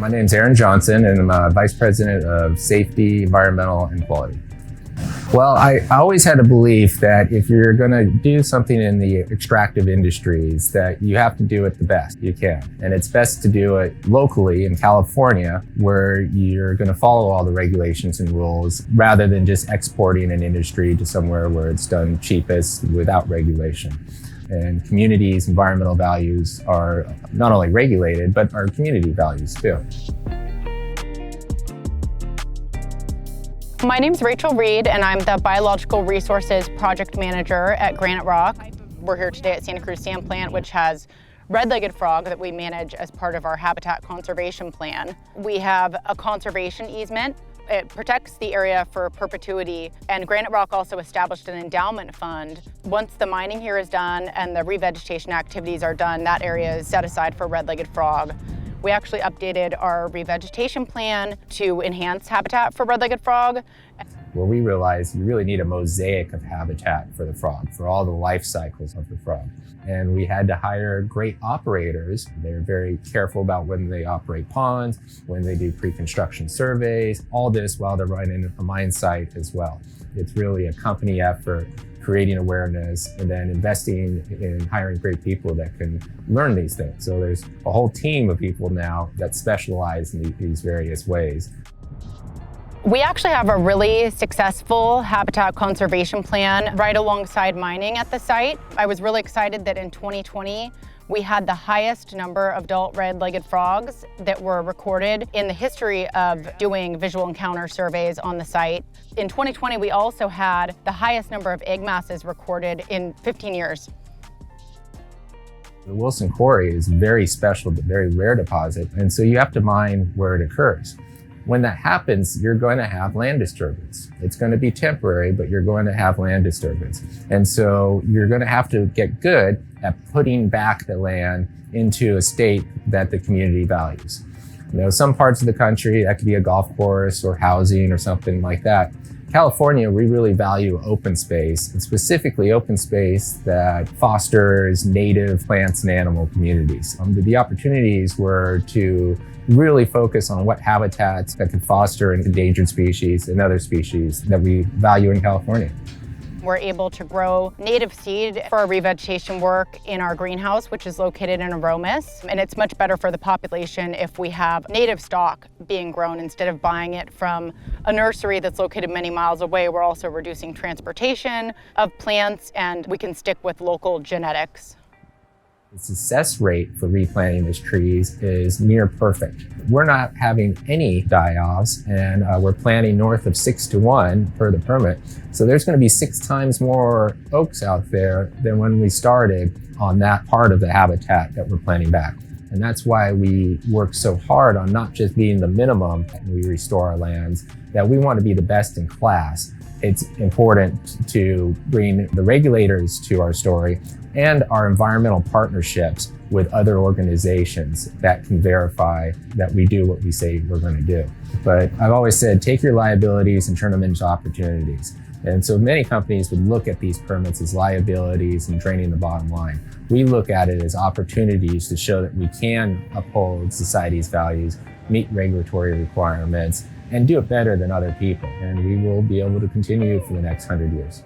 My name's Aaron Johnson, and I'm Vice President of Safety, Environmental, and Quality. Well, I always had a belief that if you're going to do something in the extractive industries, that you have to do it the best you can. And it's best to do it locally in California, where you're going to follow all the regulations and rules, rather than just exporting an industry to somewhere where it's done cheapest without regulation. And communities' environmental values are not only regulated, but are community values too. My name's Rachel Reed, and I'm the Biological Resources Project Manager at Graniterock. We're here today at Santa Cruz Sand Plant, which has Redlegged Frog that we manage as part of our habitat conservation plan. We have a conservation easement. It protects the area for perpetuity, and Graniterock also established an endowment fund. Once the mining here is done and the revegetation activities are done, that area is set aside for Redlegged Frog. We actually updated our revegetation plan to enhance habitat for Redlegged Frog. Well, we realized you really need a mosaic of habitat for the frog, for all the life cycles of the frog. And we had to hire great operators. They're very careful about when they operate ponds, when they do pre-construction surveys, all this while they're running a mine site as well. It's really a company effort, creating awareness, and then investing in hiring great people that can learn these things. So there's a whole team of people now that specialize in these various ways. We actually have a really successful habitat conservation plan right alongside mining at the site. I was really excited that in 2020, we had the highest number of adult red-legged frogs that were recorded in the history of doing visual encounter surveys on the site. In 2020, we also had the highest number of egg masses recorded in 15 years. The Wilson Quarry is very special, but very rare deposit, and so you have to mine where it occurs. When that happens, you're going to have land disturbance. It's going to be temporary, but you're going to have land disturbance. And so you're going to have to get good at putting back the land into a state that the community values. You know, some parts of the country, that could be a golf course or housing or something like that. California, we really value open space, and specifically open space that fosters native plants and animal communities. The opportunities were to really focus on what habitats that can foster endangered species and other species that we value in California. We're able to grow native seed for our revegetation work in our greenhouse, which is located in Aromas. And it's much better for the population if we have native stock being grown instead of buying it from a nursery that's located many miles away. We're also reducing transportation of plants, and we can stick with local genetics. The success rate for replanting these trees is near perfect. We're not having any die-offs, and we're planting north of 6-to-1 per the permit. So there's going to be 6 times more oaks out there than when we started on that part of the habitat that we're planting back. And that's why we work so hard on not just being the minimum when we restore our lands, that we want to be the best in class. It's important to bring the regulators to our story and our environmental partnerships with other organizations that can verify that we do what we say we're going to do. But I've always said, take your liabilities and turn them into opportunities. And so many companies would look at these permits as liabilities and draining the bottom line. We look at it as opportunities to show that we can uphold society's values, meet regulatory requirements, and do it better than other people. And we will be able to continue for the next 100 years.